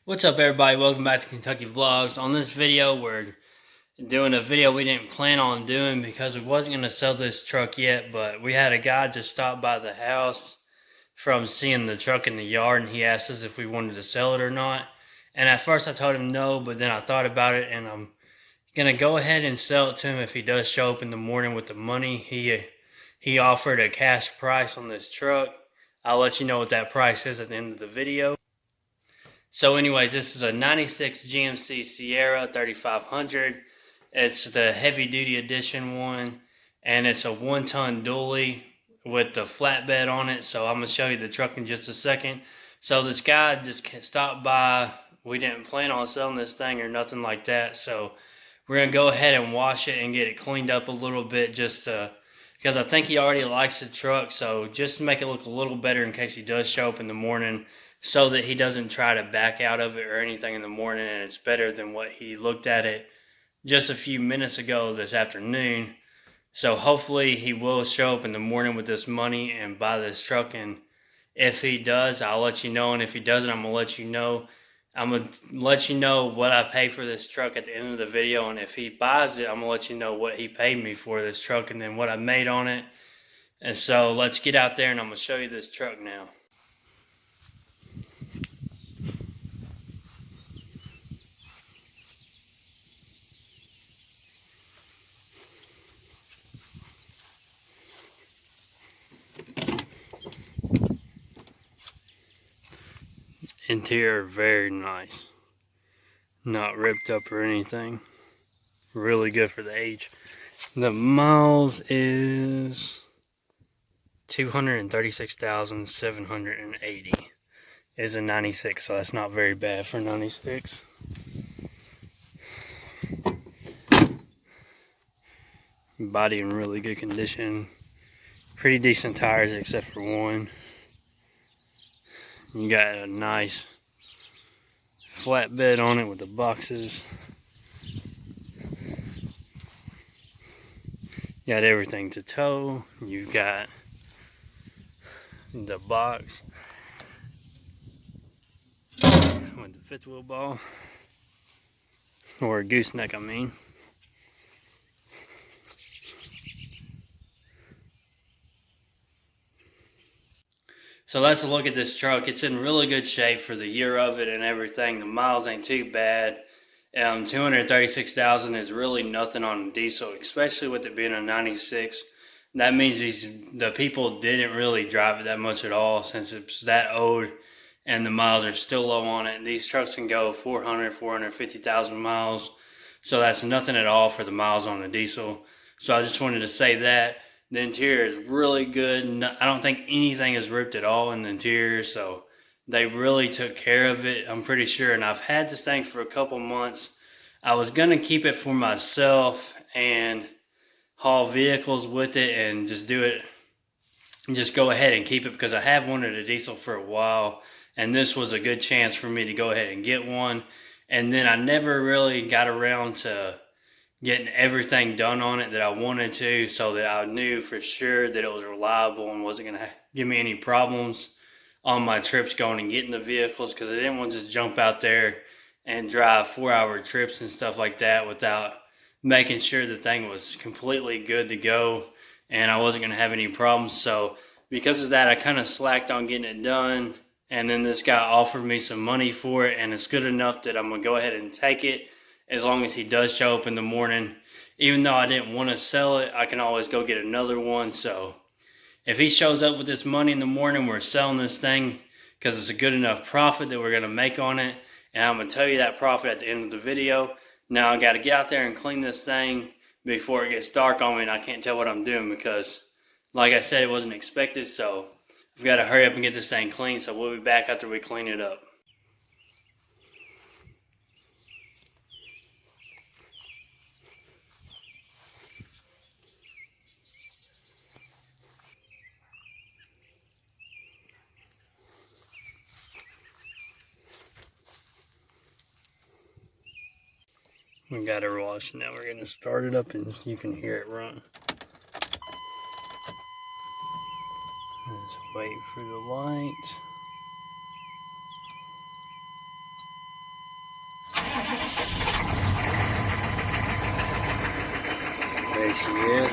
What's up, everybody? Welcome back to Kentucky Vlogs. On this video, we're doing a video we didn't plan on doing because we wasn't going to sell this truck yet, but we had a guy just stop by the house from seeing the truck in the yard, and he asked us if we wanted to sell it or not. And at first I told him no, but then I thought about it, and I'm going to go ahead and sell it to him if he does show up in the morning with the money. He offered a cash price on this truck. I'll let you know what that price is at the end of the video. So anyways, this is a 96 GMC Sierra 3500. It's the heavy duty edition one, and it's a 1-ton dually with the flatbed on it. So I'm going to show you the truck in just a second. So this guy just stopped by. We didn't plan on selling this thing or nothing like that. So we're going to go ahead and wash it and get it cleaned up a little bit because I think he already likes the truck. So just to make it look a little better in case he does show up in the morning, so that he doesn't try to back out of it or anything in the morning, and it's better than what he looked at it just a few minutes ago this afternoon. So hopefully he will show up in the morning with this money and buy this truck, and if he does, I'll let you know, and if he doesn't, I'm going to let you know. I'm going to let you know what I pay for this truck at the end of the video, and if he buys it, I'm going to let you know what he paid me for this truck and then what I made on it. And so let's get out there and I'm going to show you this truck now. Interior very nice, not ripped up or anything, really good for the age. The miles is 236,780. Is a 96, so that's not very bad for 96. Body in really good condition, pretty decent tires except for one. You got a nice flatbed on it with the boxes. You got everything to tow. You've got the box with the fifth wheel ball, or a gooseneck, I mean. So let's look at this truck. It's in really good shape for the year of it and everything. The miles ain't too bad. 236,000 is really nothing on diesel, especially with it being a 96. That means the people didn't really drive it that much at all since it's that old and the miles are still low on it. These trucks can go 400, 450,000 miles. So that's nothing at all for the miles on the diesel. So I just wanted to say that. The interior is really good. I don't think anything is ripped at all in the interior, so they really took care of it, I'm pretty sure. And I've had this thing for a couple months. I was going to keep it for myself and haul vehicles with it and just do it and just go ahead and keep it because I have wanted a diesel for a while, and this was a good chance for me to go ahead and get one. And then I never really got around to getting everything done on it that I wanted to, so that I knew for sure that it was reliable and wasn't going to give me any problems on my trips going and getting the vehicles, because I didn't want to just jump out there and drive 4-hour trips and stuff like that without making sure the thing was completely good to go and I wasn't going to have any problems. So because of that, I kind of slacked on getting it done, and then this guy offered me some money for it, and it's good enough that I'm going to go ahead and take it as long as he does show up in the morning. Even though I didn't want to sell it, I can always go get another one. So if he shows up with this money in the morning, we're selling this thing because it's a good enough profit that we're going to make on it. And I'm going to tell you that profit at the end of the video. Now I got to get out there and clean this thing before it gets dark on me and I can't tell what I'm doing because, like I said, it wasn't expected. So I've got to hurry up and get this thing clean. So we'll be back after we clean it up. We got it washed. Now we're going to start it up and you can hear it run. Let's wait for the light. There she is. You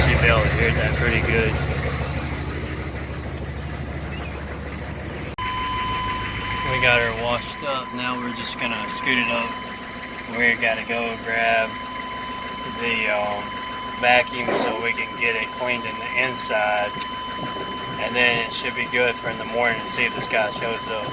should be able to hear that pretty good. We got her washed up. Now we're just gonna scoot it up. We gotta go grab the vacuum so we can get it cleaned in the inside, and then it should be good for in the morning to see if this guy shows up.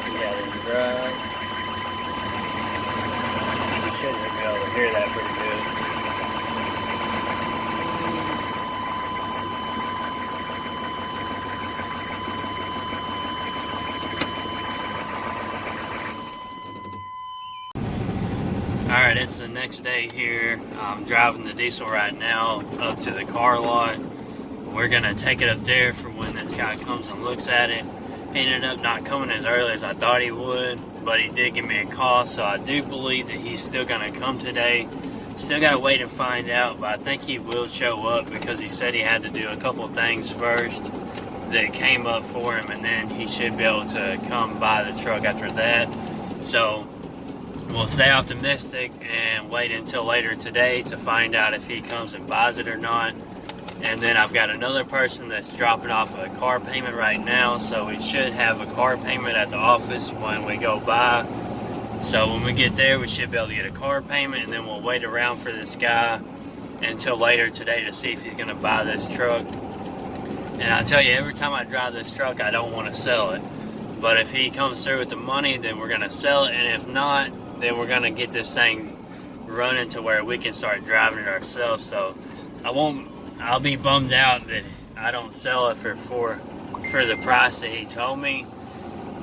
We got it dry. You should be able to hear that pretty good. Alright, it's the next day here. I'm driving the diesel right now up to the car lot. We're gonna take it up there for when this guy comes and looks at it. He ended up not coming as early as I thought he would, but he did give me a call, so I do believe that he's still gonna come today. Still gotta wait and find out, but I think he will show up because he said he had to do a couple things first that came up for him, and then he should be able to come buy the truck after that. So we'll stay optimistic and wait until later today to find out if he comes and buys it or not. And then I've got another person that's dropping off a car payment right now, so we should have a car payment at the office when we go by. So when we get there, we should be able to get a car payment, and then we'll wait around for this guy until later today to see if he's going to buy this truck. And I tell you, every time I drive this truck, I don't want to sell it. But if he comes through with the money, then we're going to sell it, and if not, then we're gonna get this thing running to where we can start driving it ourselves. So I'll be bummed out that I don't sell it for the price that he told me.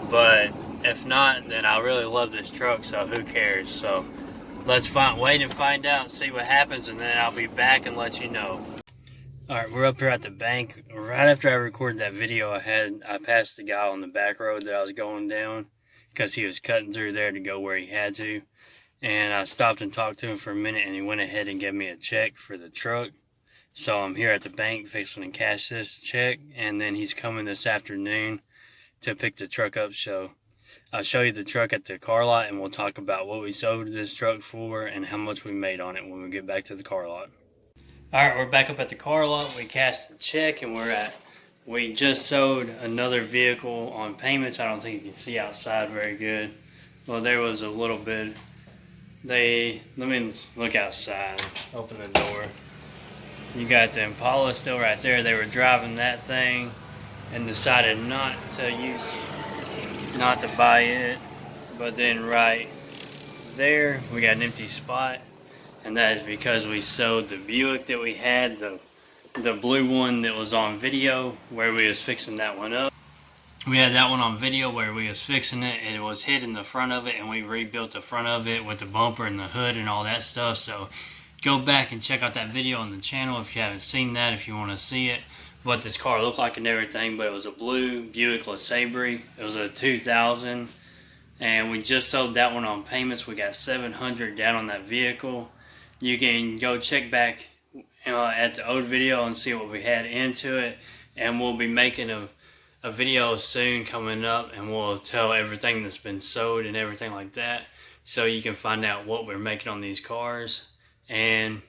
But if not, then I really love this truck, so who cares? So let's wait and find out and see what happens, and then I'll be back and let you know. Alright, we're up here at the bank. Right after I recorded that video I passed the guy on the back road that I was going down, because he was cutting through there to go where he had to, and I stopped and talked to him for a minute, and he went ahead and gave me a check for the truck. So I'm here at the bank fixing to cash this check, and then he's coming this afternoon to pick the truck up. So I'll show you the truck at the car lot, and we'll talk about what we sold this truck for and how much we made on it when we get back to the car lot. Alright, we're back up at the car lot. We cashed the check, and we just sold another vehicle on payments. I don't think you can see outside very good. Well, there was a little bit. Let me look outside. Open the door. You got the Impala still right there. They were driving that thing and decided not to buy it. But then right there, we got an empty spot. And that is because we sold the Buick that we had, the blue one that was on video where we was fixing that one up. We had that one on video where we was fixing it, and it was hitting the front of it, and we rebuilt the front of it with the bumper and the hood and all that stuff. So go back and check out that video on the channel if you haven't seen that, if you want to see it, what this car looked like and everything. But it was a blue Buick LeSabre. It was a 2000, and we just sold that one on payments. We got $700 down on that vehicle. You can go check back at the old video and see what we had into it, and we'll be making a video soon coming up, and we'll tell everything that's been sold and everything like that, so you can find out what we're making on these cars. And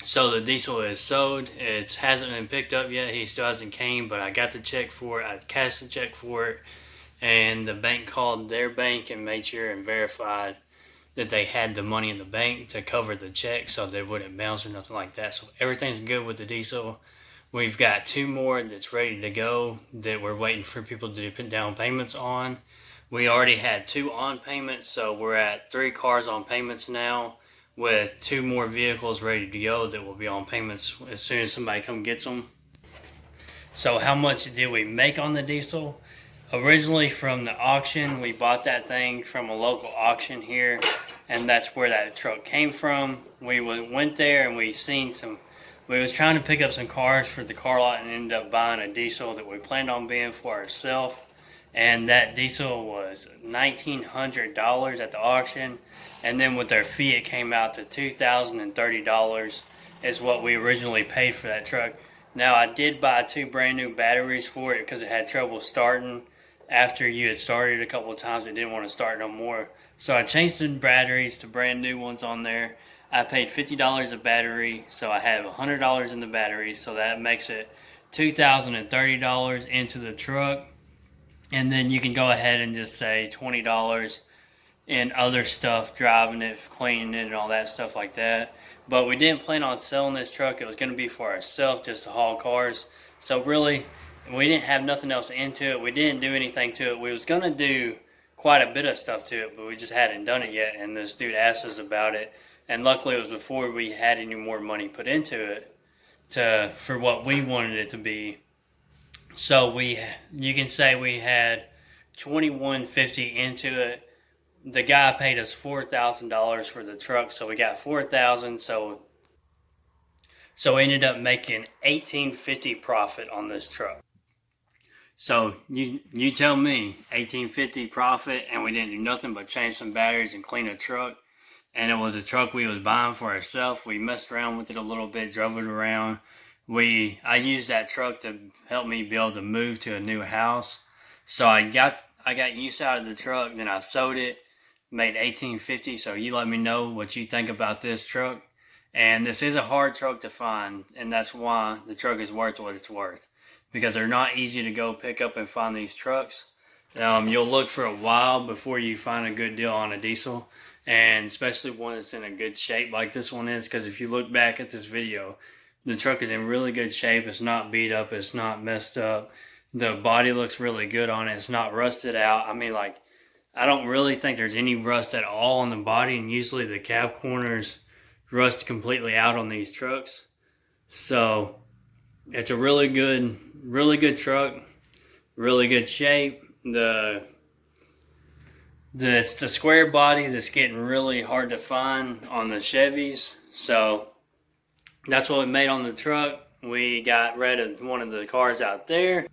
so the diesel is sold. It hasn't been picked up yet. He still hasn't came, but I got the check for it. I cashed the check for it, and the bank called their bank and made sure and verified that they had the money in the bank to cover the check, so they wouldn't bounce or nothing like that. So everything's good with the diesel. We've got 2 more that's ready to go that we're waiting for people to put down payments on. We already had 2 on payments, so we're at 3 cars on payments now, with 2 more vehicles ready to go that will be on payments as soon as somebody comes gets them. So how much did we make on the diesel? Originally from the auction, we bought that thing from a local auction here, and that's where that truck came from. We went there and we seen some we was trying to pick up some cars for the car lot and ended up buying a diesel that we planned on being for ourselves. And that diesel was $1,900 at the auction, and then with their fee it came out to $2,030 is what we originally paid for that truck. Now I did buy 2 brand new batteries for it because it had trouble starting. After you had started a couple of times, it didn't want to start no more, so I changed the batteries to brand new ones on there. I paid $50 a battery, so I have $100 in the battery, so that makes it $2,030 into the truck. And then you can go ahead and just say $20 in other stuff, driving it, cleaning it, and all that stuff like that. But we didn't plan on selling this truck. It was going to be for ourselves, just to haul cars. So really, we didn't have nothing else into it. We didn't do anything to it. We was going to do quite a bit of stuff to it, but we just hadn't done it yet. And this dude asked us about it. And luckily it was before we had any more money put into it for what we wanted it to be. So you can say we had $2,150 into it. The guy paid us $4,000 for the truck, so we got $4,000. So we ended up making $1,850 profit on this truck. So you tell me, $1,850 profit, and we didn't do nothing but change some batteries and clean a truck. And it was a truck we was buying for ourselves. We messed around with it a little bit, drove it around. I used that truck to help me be able to move to a new house. So I got use out of the truck, then I sold it, made $1,850. So you let me know what you think about this truck. And this is a hard truck to find, and that's why the truck is worth what it's worth, because they're not easy to go pick up and find these trucks. You'll look for a while before you find a good deal on a diesel, and especially one that's in a good shape like this one is, because if you look back at this video, the truck is in really good shape. It's not beat up. It's not messed up. The body looks really good on it. It's not rusted out. I mean, like, I don't really think there's any rust at all on the body, and usually the cab corners rust completely out on these trucks. So it's a really good truck, really good shape. It's the square body that's getting really hard to find on the Chevys. So that's what we made on the truck. We got rid of one of the cars out there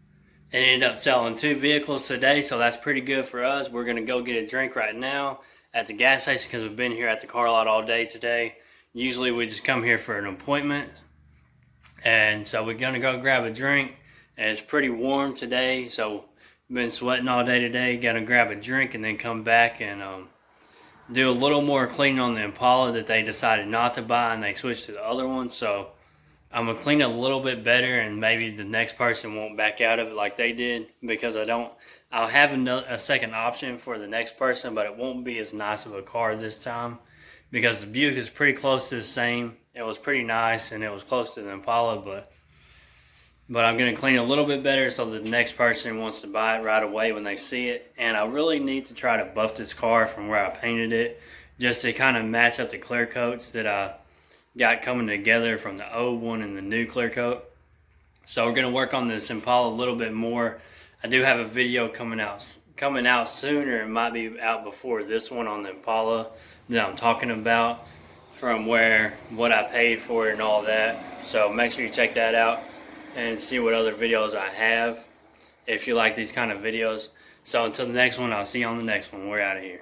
and ended up selling 2 vehicles today, so that's pretty good for us. We're going to go get a drink right now at the gas station because we've been here at the car lot all day today. Usually we just come here for an appointment, and so we're going to go grab a drink. And it's pretty warm today, so been sweating all day today. Going to grab a drink and then come back and do a little more cleaning on the Impala that they decided not to buy, and they switched to the other one. So I'm going to clean it a little bit better, and maybe the next person won't back out of it like they did, because I'll have a second option for the next person, but it won't be as nice of a car this time, because the Buick is pretty close to the same. It was pretty nice, and it was close to the Impala, but I'm going to clean it a little bit better so that the next person wants to buy it right away when they see it. And I really need to try to buff this car from where I painted it, just to kind of match up the clear coats that I got coming together from the old one and the new clear coat. So we're going to work on this Impala a little bit more. I do have a video coming out sooner. It might be out before this one on the Impala that I'm talking about, from what I paid for it and all that. So make sure you check that out and see what other videos I have if you like these kind of videos. So until the next one, I'll see you on the next one. We're out of here.